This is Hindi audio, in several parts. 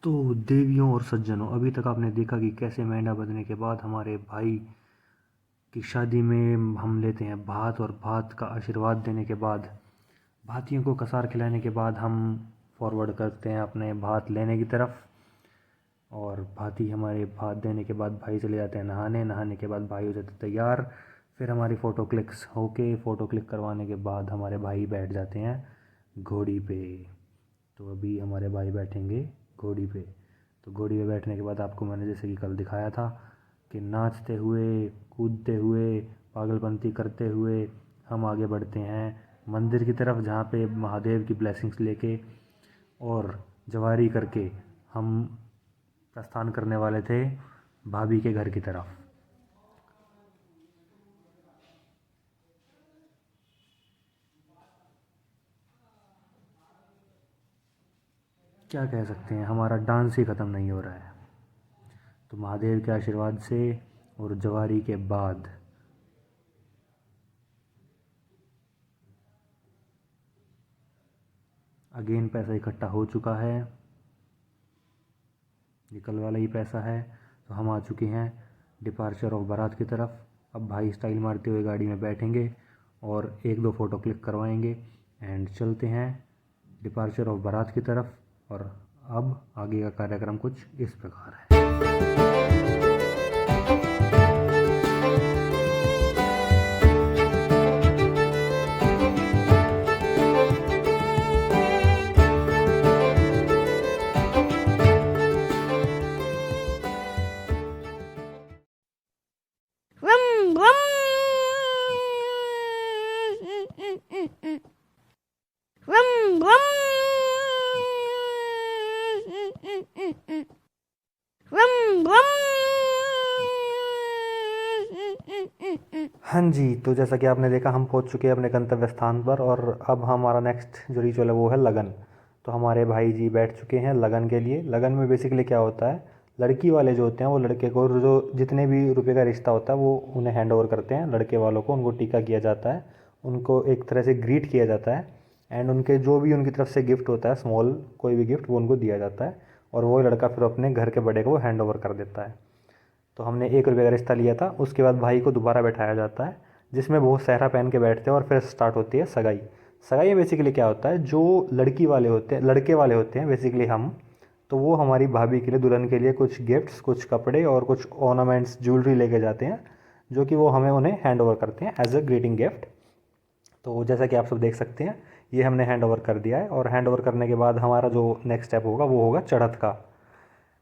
तो देवियों और सज्जनों, अभी तक आपने देखा कि कैसे मेंढा बंधने के बाद हमारे भाई की शादी में हम लेते हैं भात, और भात का आशीर्वाद देने के बाद, भातियों को कसार खिलाने के बाद हम फॉरवर्ड करते हैं अपने भात लेने की तरफ। और भाती हमारे भात देने के बाद भाई चले जाते हैं नहाने, नहाने के बाद भाई हो जाते हैं तैयार। फिर हमारी फ़ोटो क्लिक्स होके, फ़ोटो क्लिक करवाने के बाद हमारे भाई बैठ जाते हैं घोड़ी पे। तो अभी हमारे भाई बैठेंगे घोड़ी पे। तो घोड़ी पे बैठने के बाद आपको मैंने जैसे कि कल दिखाया था कि नाचते हुए, कूदते हुए, पागलपंती करते हुए हम आगे बढ़ते हैं मंदिर की तरफ, जहाँ पे महादेव की ब्लेसिंग्स लेके और जवारी करके हम प्रस्थान करने वाले थे भाभी के घर की तरफ। क्या कह सकते हैं, हमारा डांस ही ख़त्म नहीं हो रहा है। तो महादेव के आशीर्वाद से और जवारी के बाद अगेन पैसा इकट्ठा हो चुका है। ये कल वाला ही पैसा है। तो हम आ चुके हैं डिपार्चर ऑफ बारात की तरफ। अब भाई स्टाइल मारते हुए गाड़ी में बैठेंगे और एक दो फ़ोटो क्लिक करवाएंगे एंड चलते हैं डिपार्चर ऑफ बारात की तरफ। और अब आगे का कार्यक्रम कुछ इस प्रकार है। Rum rum. Rum rum. Rum rum. हाँ जी, तो जैसा कि आपने देखा हम पहुंच चुके हैं अपने गंतव्य स्थान पर, और अब हमारा नेक्स्ट जो रिचुअल है वो है लगन। तो हमारे भाई जी बैठ चुके हैं लगन के लिए। लगन में बेसिकली क्या होता है, लड़की वाले जो होते हैं वो लड़के को जो जितने भी रुपए का रिश्ता होता है वो उन्हें हैंड ओवर करते हैं लड़के वालों को। उनको टीका किया जाता है, उनको एक तरह से ग्रीट किया जाता है, एंड उनके जो भी उनकी तरफ से गिफ्ट होता है, स्मॉल कोई भी गिफ्ट, वो उनको दिया जाता है। और वो लड़का फिर अपने घर के बड़े को हैंड ओवर कर देता है। तो हमने 1 रुपये का रिश्ता लिया था। उसके बाद भाई को दोबारा बैठाया जाता है, जिसमें वो सहरा पहन के बैठते हैं, और फिर स्टार्ट होती है सगाई। सगाई में बेसिकली क्या होता है, जो लड़की वाले होते हैं, लड़के वाले होते हैं बेसिकली हम, तो वो हमारी भाभी के लिए, दुल्हन के लिए कुछ गिफ्ट्स, कुछ कपड़े और कुछ ऑर्नामेंट्स, ज्वेलरी लेके जाते हैं, जो कि वो हमें उन्हें हैंड ओवर करते हैं एज अ ग्रीटिंग गिफ्ट। तो जैसा कि आप सब देख सकते हैं, ये हमने हैंड ओवर कर दिया है। और हैंड ओवर करने के बाद हमारा जो नेक्स्ट स्टेप होगा वो होगा चढ़त का।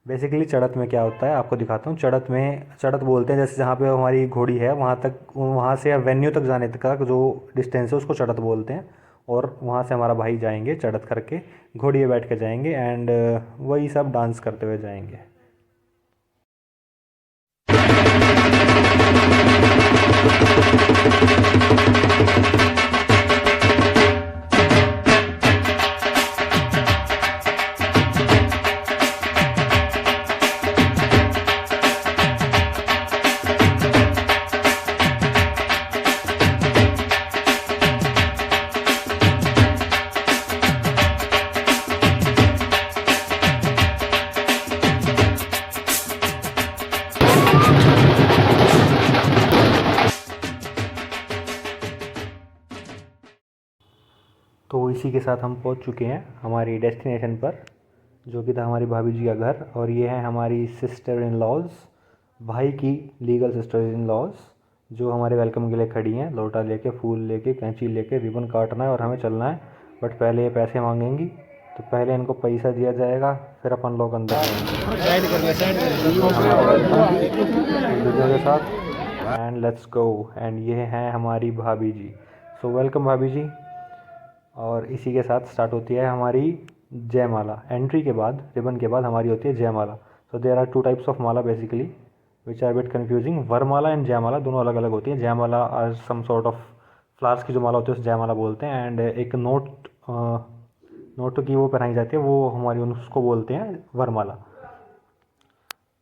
बेसिकली चढ़त में क्या होता है आपको दिखाता हूँ। चढ़त में, चढ़त बोलते हैं जैसे जहाँ पे हमारी घोड़ी है वहाँ तक, वहाँ से वेन्यू तक जाने तक का जो डिस्टेंस है उसको चढ़त बोलते हैं। और वहाँ से हमारा भाई जाएंगे चढ़त करके, घोड़ी पे बैठ के जाएंगे, एंड वही सब डांस करते हुए जाएंगे। तो इसी के साथ हम पहुंच चुके हैं हमारी डेस्टिनेशन पर, जो कि था हमारी भाभी जी का घर। और ये है हमारी सिस्टर इन लॉज, भाई की लीगल सिस्टर इन लॉज, जो हमारे वेलकम के लिए खड़ी हैं, लोटा लेके, फूल लेके, कैंची लेके, रिबन काटना है और हमें चलना है। बट पहले ये पैसे मांगेंगी, तो पहले इनको पैसा दिया जाएगा, फिर अपन लोग अंदर के साथ। And let's go. एंड ये हैं हमारी भाभी जी। सो वेलकम भाभी जी। और इसी के साथ स्टार्ट होती है हमारी जयमाला। एंट्री के बाद, रिबन के बाद हमारी होती है जयमाला। So there are 2 types of mala basically which are bit confusing. वरमाला एंड जयमाला दोनों अलग अलग होती है। जयमाला are some sort of flowers की जो माला होती है उसे जयमाला बोलते हैं, एंड एक नोट की वो पहनाई जाती है, वो हमारी उसको बोलते हैं वरमाला।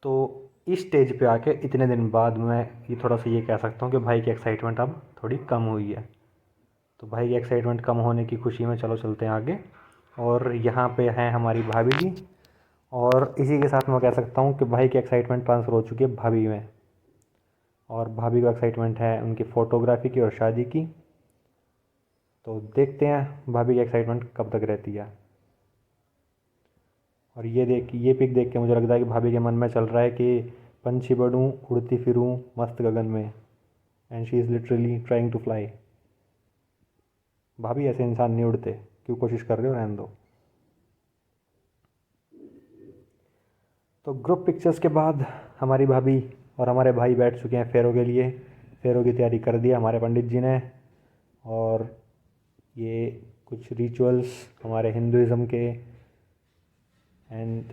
तो इस स्टेज पे आके इतने दिन बाद मैं ये थोड़ा सा ये कह सकता हूँ कि भाई की एक्साइटमेंट अब थोड़ी कम हुई है। तो भाई की एक्साइटमेंट कम होने की खुशी में चलो चलते हैं आगे। और यहाँ पे हैं हमारी भाभी जी, और इसी के साथ मैं कह सकता हूँ कि भाई की एक्साइटमेंट ट्रांसफ़र हो चुकी है भाभी में, और भाभी को एक्साइटमेंट है उनकी फ़ोटोग्राफी की और शादी की। तो देखते हैं भाभी की एक्साइटमेंट कब तक रहती है। और ये पिक देख के मुझे लगता है कि भाभी के मन में चल रहा है कि पंछी बनूं, उड़ती फिरूं मस्त गगन में, and she is literally trying to fly. भाभी ऐसे इंसान नहीं उड़ते, क्यों कोशिश कर रहे हो, रहने दो। तो ग्रुप पिक्चर्स के बाद हमारी भाभी और हमारे भाई बैठ चुके हैं फेरों के लिए। फेरों की तैयारी कर दी हमारे पंडित जी ने, और ये कुछ रिचुअल्स हमारे हिंदुज़म के, एंड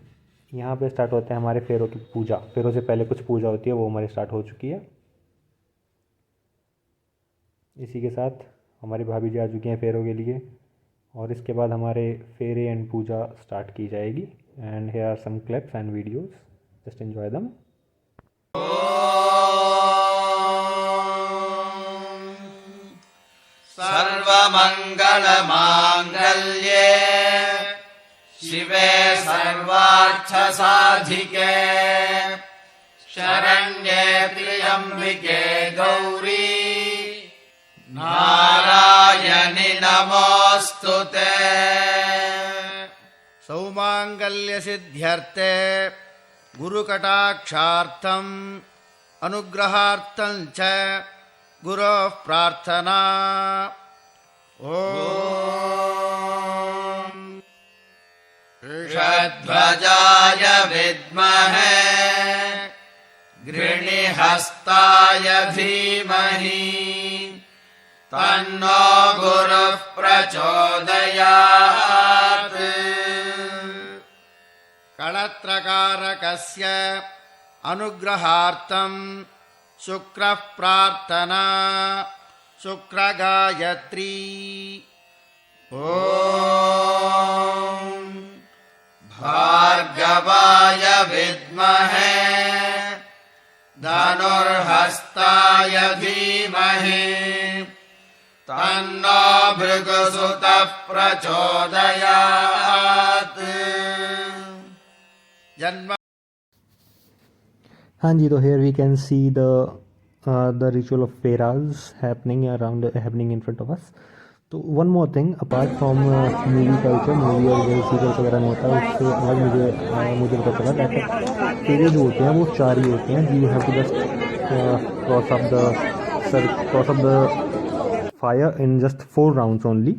यहाँ पे स्टार्ट होते हैं हमारे फेरों की पूजा। फेरों से पहले कुछ पूजा होती है, वो हमारी स्टार्ट हो चुकी है। इसी के साथ हमारी भाभी जी आ चुकी हैं फेरों के लिए, और इसके बाद हमारे फेरे एंड पूजा स्टार्ट की जाएगी। And here are some clips and videos, just enjoy them. सर्वमंगल मांगल्ये शिवे सर्वार्थ साधिके शरण्ये त्र्यंबिके गौरी नारायणि नमोस्तुते। सौमांगल्य सिद्ध्यर्थे गुरुकटाक्षार्थम् अनुग्रहार्थं च गुरोः प्रार्थना। ओम षड्भुजाय विद्महे गृणिहस्ताय धीमहि तन्नो गुरुः प्रचोदयात्। कळत्रकारकस्य अनुग्रहार्थं शुक्रः प्रार्थना शुक्रगायत्री। ओम भार्गवाय विद्महे धनुर्हस्ताय धीमहि तन्नो भृगुसुतः प्रचोदयात्। जन्म हाँ जी, तो here we can see the ritual of pheras happening in front of us. तो one more thing, apart from movie culture, movie और वेब सीरियल्स वगैरह में होता है, उससे अलग मुझे पता चला दैट फेरे जो होते हैं वो 4 ही होते हैं। You have to just cross up the fire in just 4 rounds only.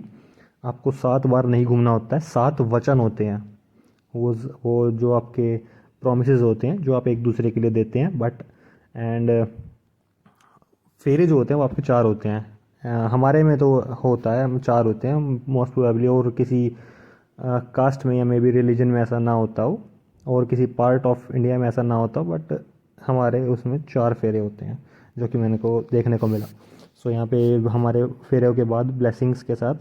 आपको 7 बार नहीं घूमना होता है। 7 वचन होते हैं, वो जो आपके प्रॉमिसेस होते हैं जो आप एक दूसरे के लिए देते हैं। एंड फेरे जो होते हैं वो आपके 4 होते हैं। हमारे में तो होता है, हम 4 होते हैं मोस्ट प्रोबेबली, और किसी कास्ट में या मे बी रिलीजन में ऐसा ना होता हो, और किसी पार्ट ऑफ इंडिया में ऐसा ना होता हो, बट हमारे उसमें 4 फेरे होते हैं जो कि मैंने को देखने को मिला। सो यहाँ पे हमारे फेरों के बाद ब्लेसिंग्स के साथ,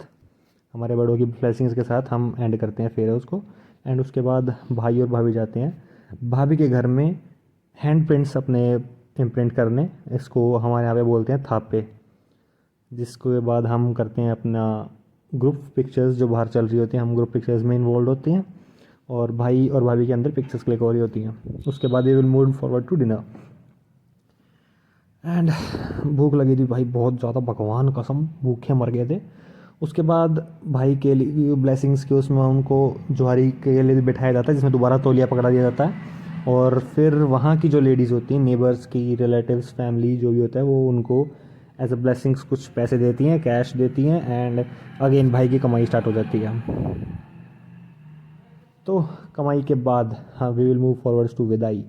हमारे बड़ों की ब्लेसिंग्स के साथ हम एंड करते हैं फेरे उसको। एंड उसके बाद भाई और भाभी जाते हैं भाभी के घर में हैंड प्रिंट्स अपने इम्प्रिंट करने, इसको हमारे यहाँ पे बोलते हैं थापे। जिसके बाद हम करते हैं अपना ग्रुप पिक्चर्स जो बाहर चल रही होती हैं, हम ग्रुप पिक्चर्स में इन्वॉल्व होते हैं, और भाई और भाभी के अंदर पिक्चर्स क्लिक हो रही होती हैं। उसके बाद we will move forward to dinner. And भूख लगी थी भाई बहुत ज़्यादा, भगवान कसम भूखे मर गए थे। उसके बाद भाई के लिए ब्लेसिंग्स के उसमें उनको जुहारी के लिए बिठाया जाता है, जिसमें दोबारा तौलिया पकड़ा दिया जाता है, और फिर वहाँ की जो लेडीज़ होती हैं, नेबर्स की, रिलेटिव्स, फैमिली जो भी होता है, वो उनको एज अ ब्लेसिंग्स कुछ पैसे देती हैं, कैश देती हैं, एंड अगेन भाई की कमाई स्टार्ट हो जाती है। तो कमाई के बाद हाँ we will move forwards to विदाई।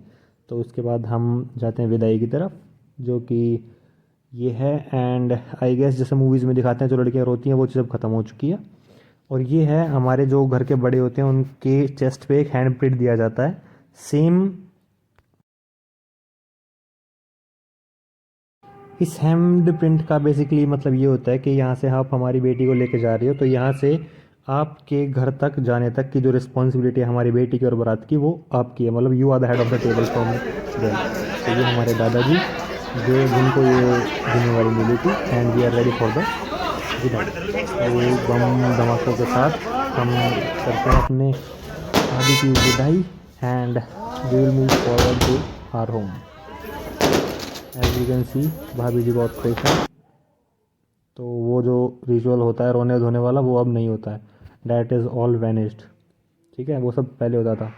तो उसके बाद हम जाते हैं विदाई की तरफ, जो कि ये है। एंड आई गेस जैसे मूवीज़ में दिखाते हैं जो लड़कियाँ रोती हैं वो चीज़ अब ख़त्म हो चुकी है। और ये है हमारे जो घर के बड़े होते हैं उनके चेस्ट पे एक हैंड प्रिंट दिया जाता है सेम। इस हैंड प्रिंट का बेसिकली मतलब ये होता है कि यहाँ से आप हमारी बेटी को लेके जा रही हो, तो यहाँ से आपके घर तक जाने तक की जो रिस्पॉन्सिबिलिटी है हमारी बेटी की और बारात की, वो आपकी है। मतलब you are the head of the table from there. तो ये हमारे दादाजी जो जिनको ये जिम्मेवारी मिली थी, and we are ready for the dinner. तो बम धमाकों के साथ हम करते हैं अपने शादी की विदाई। and we will move forward to our home. As you can see, भाभी जी बहुत खुश हैं। तो वो जो रिचुअल होता है रोने धोने वाला वो अब नहीं होता है, डैट इज़ ऑल वैनिश्ड। ठीक है, वो सब पहले होता था,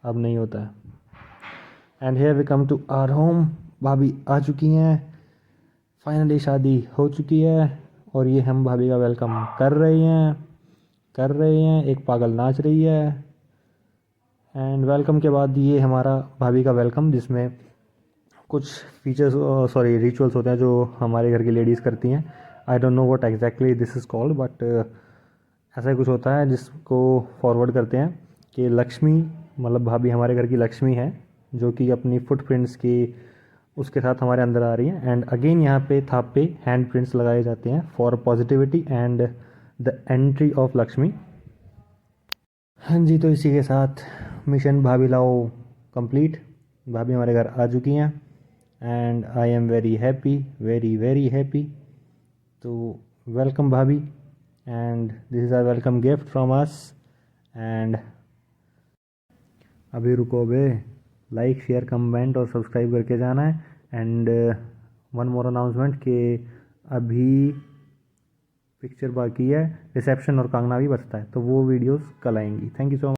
अब नहीं होता है। And here we come to our home. भाभी आ चुकी हैं, फाइनली शादी हो चुकी है और ये हम भाभी का वेलकम कर रहे हैं। एक पागल नाच रही है। एंड वेलकम के बाद ये हमारा भाभी का वेलकम, जिसमें कुछ फीचर्स रिचुअल्स होते हैं जो हमारे घर की लेडीज़ करती हैं। I don't know what exactly this is called, but ऐसा ही कुछ होता है जिसको फॉरवर्ड करते हैं कि लक्ष्मी, मतलब भाभी हमारे घर की लक्ष्मी है, जो कि अपनी फुटप्रिंट्स की उसके साथ हमारे अंदर आ रही है। एंड अगेन यहाँ पे थाप पे हैंड प्रिंट्स लगाए जाते हैं for positivity and the entry of Lakshmi. हाँ जी, तो इसी के साथ मिशन भाभी लाओ कंप्लीट। भाभी हमारे घर आ चुकी हैं and I am very happy, very very happy. तो welcome bhabhi, and this is our welcome gift from us. And अभी रुको बे, लाइक शेयर कमेंट और सब्सक्राइब करके जाना है। एंड वन मोर अनाउंसमेंट कि अभी पिक्चर बाकी है, रिसेप्शन और कंगना भी बचता है, तो वो वीडियोस कल आएंगी। Thank you so much.